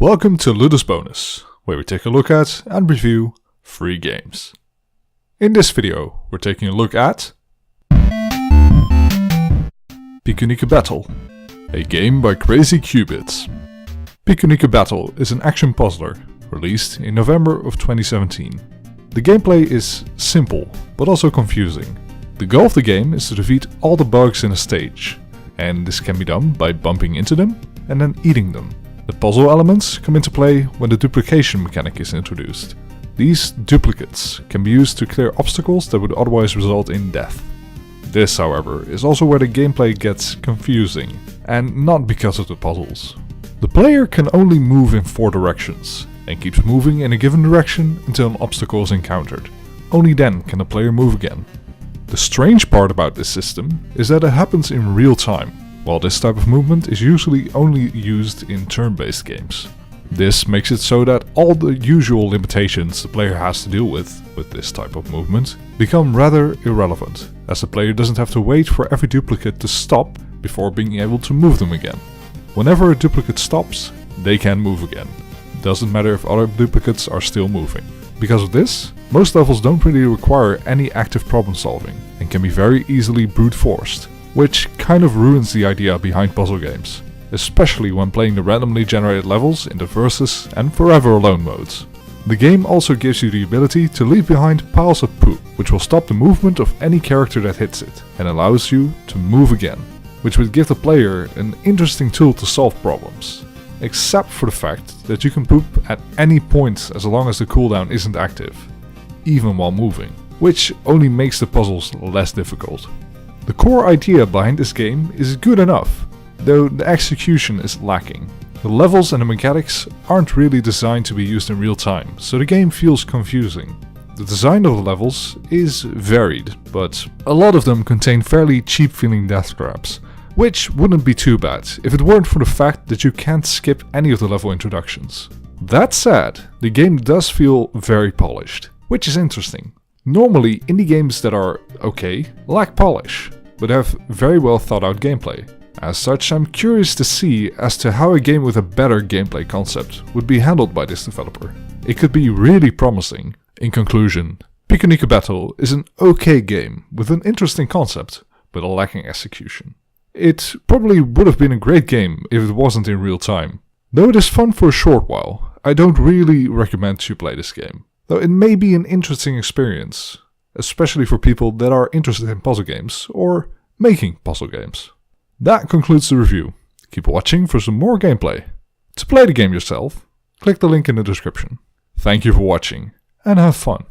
Welcome to LudusBonus, where we take a look at and review free games. In this video, we're taking a look at Pikuniku Battle, a game by Crazy Qubits. Pikuniku Battle is an action puzzler, released in November of 2017. The gameplay is simple, but also confusing. The goal of the game is to defeat all the bugs in a stage, and this can be done by bumping into them and then eating them. The puzzle elements come into play when the duplication mechanic is introduced. These duplicates can be used to clear obstacles that would otherwise result in death. This, however, is also where the gameplay gets confusing, and not because of the puzzles. The player can only move in 4 directions, and keeps moving in a given direction until an obstacle is encountered. Only then can the player move again. The strange part about this system is that it happens in real time, while this type of movement is usually only used in turn-based games. This makes it so that all the usual limitations the player has to deal with this type of movement become rather irrelevant, as the player doesn't have to wait for every duplicate to stop before being able to move them again. Whenever a duplicate stops, they can move again. It doesn't matter if other duplicates are still moving. Because of this, most levels don't really require any active problem solving and can be very easily brute forced, which kind of ruins the idea behind puzzle games, especially when playing the randomly generated levels in the Versus and Forever Alone modes. The game also gives you the ability to leave behind piles of poop, which will stop the movement of any character that hits it, and allows you to move again, which would give the player an interesting tool to solve problems. Except for the fact that you can poop at any point as long as the cooldown isn't active, even while moving, which only makes the puzzles less difficult. The core idea behind this game is good enough, though the execution is lacking. The levels and the mechanics aren't really designed to be used in real time, so the game feels confusing. The design of the levels is varied, but a lot of them contain fairly cheap feeling death traps, which wouldn't be too bad if it weren't for the fact that you can't skip any of the level introductions. That said, the game does feel very polished, which is interesting. Normally, indie games that are okay lack polish, but have very well thought out gameplay. As such, I'm curious to see as to how a game with a better gameplay concept would be handled by this developer. It could be really promising. In conclusion, Pikuniku Battle is an okay game with an interesting concept, but a lacking execution. It probably would have been a great game if it wasn't in real time. Though it is fun for a short while, I don't really recommend you play this game. Though it may be an interesting experience, especially for people that are interested in puzzle games or making puzzle games. That concludes the review. Keep watching for some more gameplay. To play the game yourself, click the link in the description. Thank you for watching and have fun.